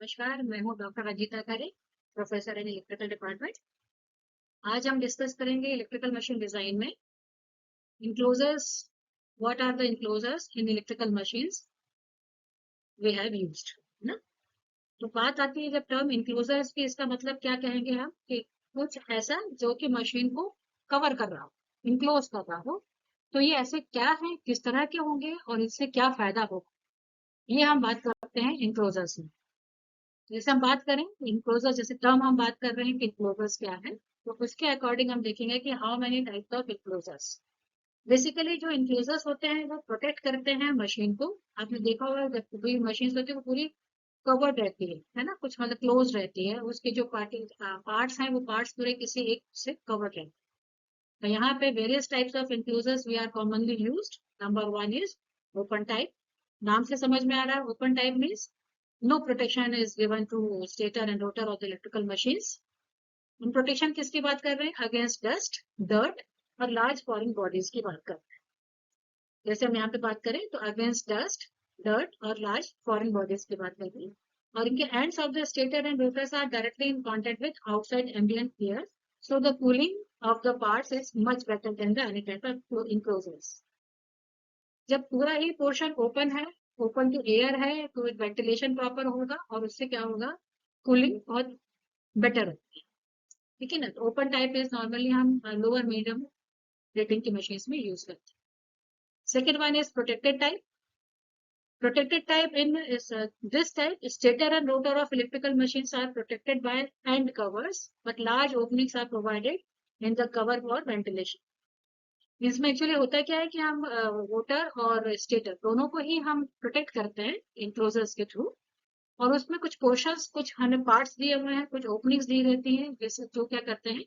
नमस्कार, मैं हूँ doctor Ranjita Khare, professor in electrical department. आज हम डिस्कस करेंगे इलेक्ट्रिकल मशीन डिजाइन में enclosures. What are the enclosures in electrical machines we have used, है ना। तो बात आती है जब टर्म इनक्लोजर्स की, इसका मतलब क्या कहेंगे हम कि कुछ ऐसा जो कि मशीन को कवर कर रहा हो, इनक्लोज कर रहा हो। तो ये ऐसे क्या है, किस तरह के होंगे और इससे क्या फायदा होगा, ये हम बात करते हैं इनक्लोजर्स में। जैसे हम बात करें इनक्लोजर, जैसे टर्म हम बात कर रहे हैं कि इनक्लोजर्स क्या है, तो उसके अकॉर्डिंग हम देखेंगे कि how many types of enclosures. Basically जो इनक्लोजर्स होते हैं वो प्रोटेक्ट करते हैं मशीन को। आपने देखा होगा जब कोई मशीन होती है वो पूरी कवर्ड रहती है ना, कुछ मतलब क्लोज रहती है, उसके जो पार्ट्स हैं वो पार्ट्स पूरे किसी एक से कवर्ड रहते हैं। तो यहाँ पे various types of enclosures we are commonly used. Number one is open type. नाम से समझ में आ रहा है, open type means no protection is given to stator and rotor of the electrical machines. हम प्रोटेक्शन किसकी बात कर रहे हैं? अगेंस्ट डस्ट, डर्ट और लार्ज फॉरेन बॉडीज की बात कर रहे हैं। जैसे हम यहाँ पे बात करें तो अगेंस्ट डस्ट, डर्ट और लार्ज फॉरेन बॉडीज की बात कर रहे हैं। और इनके ends of the stator and rotors are directly in contact with outside ambient air, so the cooling of the parts is much better than the any type of enclosures. जब पूरा ही पोर्शन ओपन है, open to air है, तो ventilation proper होगा और उससे क्या होगा, कूलिंग बहुत बेटर होती है। ठीक है ना। तो ओपन टाइप इज नॉर्मली हम लोअर मीडियम रेटिंग की मशीन में यूज करते हैं। Second one is protected type. Protected type in is this type, stator and rotor of electrical machines are protected by end covers, but large openings are provided in the cover for ventilation. इसमें actually होता क्या है कि हम rotor और stator दोनों को ही हम प्रोटेक्ट करते हैं इनक्लोजर्स के थ्रू। और उसमें कुछ पोर्शंस, कुछ हमें पार्ट्स दिए हुए हैं, कुछ ओपनिंग्स दी रहती हैं, जैसे जो क्या करते हैं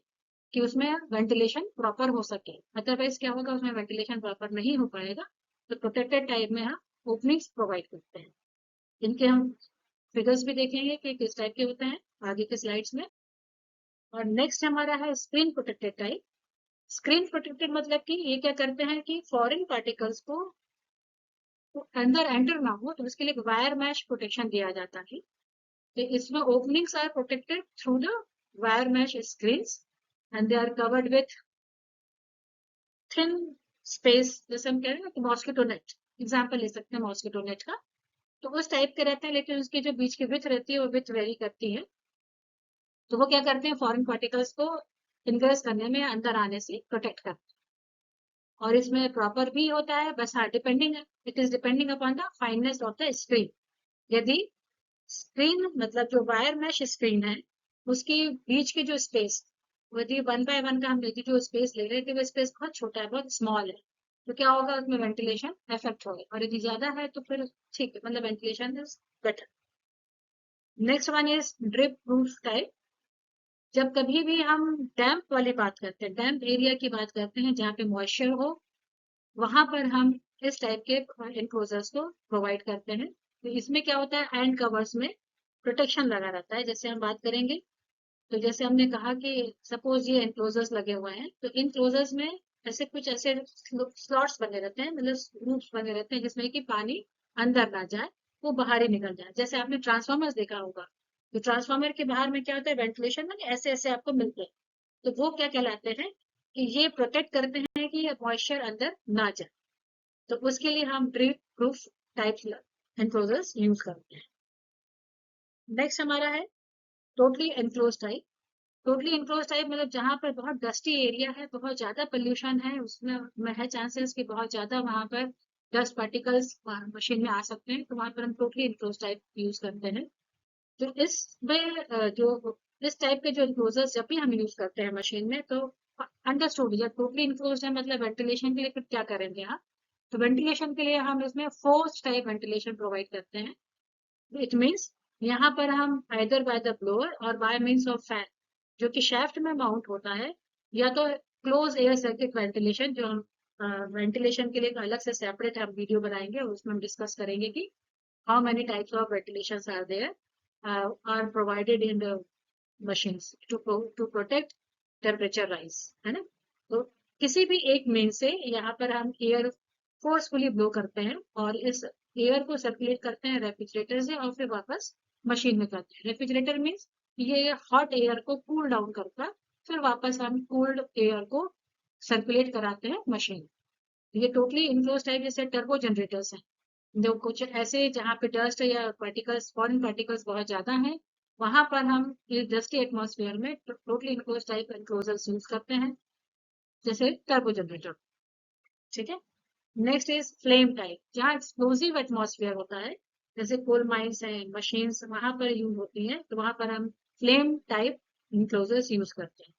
कि उसमें वेंटिलेशन प्रॉपर हो सके। अदरवाइज क्या होगा, उसमें वेंटिलेशन प्रॉपर नहीं हो पाएगा। तो प्रोटेक्टेड टाइप में हम ओपनिंग्स प्रोवाइड करते हैं। इनके हम फिगर्स भी देखेंगे कि किस टाइप के होते हैं आगे के स्लाइड्स में। और नेक्स्ट हमारा है screen protected type. Screen protected मतलब कि ये क्या करते हैं कि फॉरेन पार्टिकल्स को अंदर एंटर ना हो, तो उसके लिए वायर मैश प्रोटेक्शन दिया जाता है। तो इसमें openings are protected through the wire mesh screens and they are covered with thin space. जैसे हम कह रहे हैं कि मॉस्किटो नेट, एग्जाम्पल ले सकते हैं मॉस्किटो नेट का। तो उस टाइप के रहते हैं, लेकिन उसकी जो बीच की विथ रहती है वो विथ वेरी करती है। तो वो क्या करते हैं, फॉरेन पार्टिकल्स को इनग्रेस करने में, अंदर आने से प्रोटेक्ट करते हैं। और इसमें प्रॉपर भी होता है, बस हाँ depending, it is depending upon the fineness of the screen. यदि स्क्रीन मतलब जो वायर मैश स्क्रीन है उसकी बीच की जो स्पेस, यदि 1 by 1 का हम यदि जो स्पेस ले रहे थे वो स्पेस बहुत छोटा है, बहुत स्मॉल है, तो क्या होगा, उसमें वेंटिलेशन इफेक्ट होगा। और यदि ज्यादा है तो फिर ठीक है, मतलब ventilation is better. Next one is drip proof type. जब कभी भी हम डैम्प वाली बात करते हैं, डैम्प एरिया की बात करते हैं जहाँ पे मॉइस्चर हो, वहां पर हम इस टाइप के एनक्लोजर्स को प्रोवाइड करते हैं। तो इसमें क्या होता है, एंड कवर्स में प्रोटेक्शन लगा रहता है। जैसे हम बात करेंगे तो जैसे हमने कहा कि सपोज ये एनक्लोजर्स लगे हुए हैं, तो इन क्लोजर्स में ऐसे कुछ ऐसे स्लॉट्स बने रहते हैं, मतलब रूप्स बने रहते हैं जिसमें कि पानी अंदर ना जाए, वो बाहर ही निकल जाए। जैसे आपने ट्रांसफॉर्मर्स देखा होगा, तो ट्रांसफॉर्मर के बाहर में क्या होता है, वेंटिलेशन में ऐसे ऐसे आपको मिलते हैं। तो वो क्या कहलाते हैं कि ये प्रोटेक्ट करते हैं कि मॉइस्चर अंदर ना जाए। तो उसके लिए हम drip proof type enclosures use करते हैं। नेक्स्ट हमारा है totally enclose type. Totally enclose type मतलब जहां पर बहुत डस्टी एरिया है, बहुत ज्यादा पोल्यूशन है, उसमें है चांसेस कि बहुत ज्यादा वहां पर डस्ट पार्टिकल्स मशीन में आ सकते हैं, तो वहां पर हम टोटली इनक्लोज टाइप यूज करते हैं। तो इसमें जो इस टाइप के जो इनक्लोजर्स जब भी हम यूज करते हैं मशीन में, तो अंडरस्टूड, जब टोटली इनक्लोज है मतलब वेंटिलेशन के लिए फिर क्या करेंगे हम, तो वेंटिलेशन के लिए हम इसमें फोर्स टाइप वेंटिलेशन प्रोवाइड करते हैं। इट मीन्स यहाँ पर हम आइदर बाय द ब्लोअर और बाय मीन्स ऑफ फैन, जो कि शाफ्ट में माउंट होता है, या तो क्लोज एयर सर्किट वेंटिलेशन, जो हम वेंटिलेशन के लिए अलग से सेपरेट हम वीडियो बनाएंगे और उसमें हम डिस्कस करेंगे कि how many types of ventilation are there are provided in the machines to protect temperature rise, है ना। तो किसी भी एक मीन से यहाँ पर हम एयर फोर्सफुली ब्लो करते हैं और इस एयर को सर्कुलेट करते हैं रेफ्रिजरेटर से और फिर वापस मशीन में करते हैं। रेफ्रिजरेटर मीन्स ये हॉट एयर को कूल डाउन करता है, फिर वापस हम कूल्ड एयर को सर्कुलेट कराते हैं मशीन। ये टोटली इनक्लोज टाइप जैसे टर्बो जनरेटर्स हैं, जो कुछ ऐसे जहाँ पे डस्ट या पार्टिकल्स फॉरेन पार्टिकल्स बहुत ज्यादा हैं, वहां पर हम इस डस्टी एटमॉस्फेयर में totally enclose type enclosures use करते हैं, जैसे टर्बो जनरेटर। ठीक है। नेक्स्ट इज फ्लेम टाइप, जहाँ एक्सप्लोसिव एटमॉस्फेयर होता है, जैसे कोल माइंस है, मशीन्स वहां पर यूज होती हैं, तो वहां पर हम फ्लेम टाइप इंक्लोजर्स यूज करते हैं।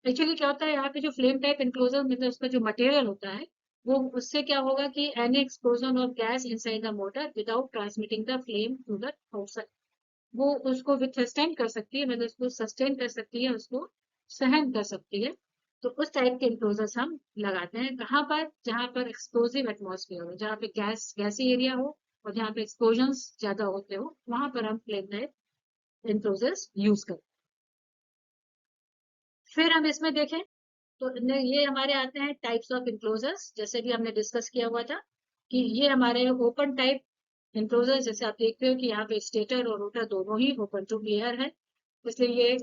एक्चुअली क्या होता है यहाँ पे जो फ्लेम टाइप इंक्लोजर मतलब उसका जो मटेरियल होता है, वो उससे क्या होगा कि any explosion of gas inside the motor without transmitting the flame to the outside, वो उसको विथस्टैंड कर सकती है, मतलब उसको सस्टेन कर सकती है, उसको सहन कर सकती है। तो उस टाइप के इंक्लोजर्स हम लगाते हैं कहाँ पर, जहाँ पर एक्सप्लोसिव एटमॉस्फेयर हो, जहाँ पे गैसी एरिया हो और जहाँ पे एक्सप्लोजन ज्यादा होते हो, वहां पर हम फ्लेम टाइप इंक्लोजर्स यूज करते हैं। फिर हम इसमें देखें तो ये हमारे आते हैं टाइप्स ऑफ इंक्लोजर्स, जैसे भी हमने डिस्कस किया हुआ था कि ये हमारे ओपन टाइप इंक्लोजर, जैसे आप देखते हो कि यहाँ पे स्टेटर और रोटर दोनों ही ओपन टू एयर है, इसलिए ये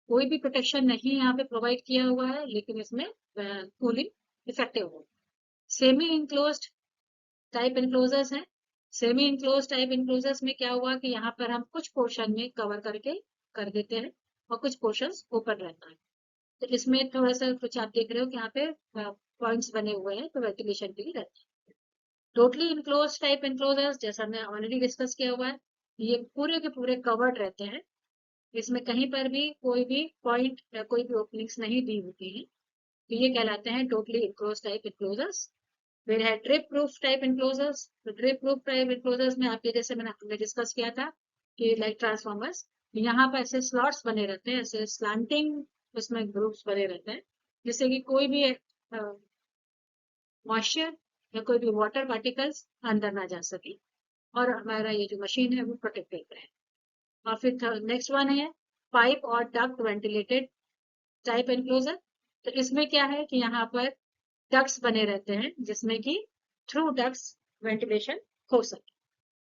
कोई भी प्रोटेक्शन नहीं यहाँ पे प्रोवाइड किया हुआ है, लेकिन इसमें कूलिंग इफेक्टिव हो। सेमी इंक्लोज्ड टाइप इंक्लोजर्स हैं। सेमी इंक्लोज टाइप इंक्लोजर्स में क्या हुआ कि यहाँ पर हम कुछ पोर्शन में कवर करके कर देते हैं और कुछ पोर्शन ओपन रहता है, तो इसमें थोड़ा सा कुछ आप देख रहे हो कि यहाँ पे पॉइंट्स बने हुए हैं, तो वेंटिलेशन के लिए रहता है। टोटली इनक्लोज टाइप इनक्लोजर्स, जैसा हमने ऑलरेडी डिस्कस किया हुआ है, ये पूरे के पूरे कवर्ड रहते हैं, इसमें कहीं पर भी कोई भी पॉइंट या कोई भी ओपनिंग्स नहीं दी होती है, तो ये कहलाते हैं टोटली इनक्लोज टाइप इनक्लोजर्स। फिर है ड्रिप प्रूफ टाइप इनक्लोजर्स। तो ड्रिप प्रूफ टाइप इनक्लोजर्स में आपके जैसे हमने डिस्कस किया था कि लाइक ट्रांसफॉर्मर्स, यहाँ पर ऐसे स्लॉट्स बने रहते हैं, ऐसे स्लांटिंग उसमें ग्रुप्स बने रहते हैं, जिससे कि कोई भी मॉइस्चर या कोई भी वाटर पार्टिकल्स अंदर ना जा सके और हमारा ये जो मशीन है वो प्रोटेक्टेड रहे। और फिर नेक्स्ट वन है पाइप और डक्ट वेंटिलेटेड टाइप एनक्लोजर। तो इसमें क्या है कि यहाँ पर डक्ट्स बने रहते हैं जिसमें कि थ्रू डक्ट्स वेंटिलेशन हो सके।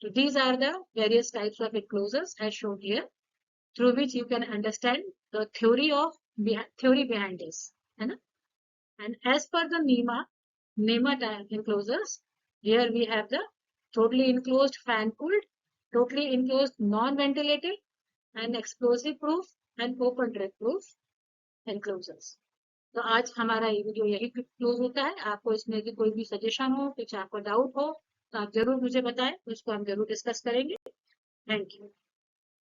तो these are the various types of enclosures as shown here, through which you can understand the theory behind this, है ना? And as per the NEMA enclosures, here we have the totally enclosed fan cooled, totally enclosed non-ventilated, and explosive proof and open drip proof enclosures. तो आज हमारा ये video यही close होता है। आपको इसमें की कोई भी सजेशन हो, कुछ आपको डाउट हो, तो आप जरूर मुझे बताएं, उसको हम जरूर डिस्कस करेंगे। Thank you.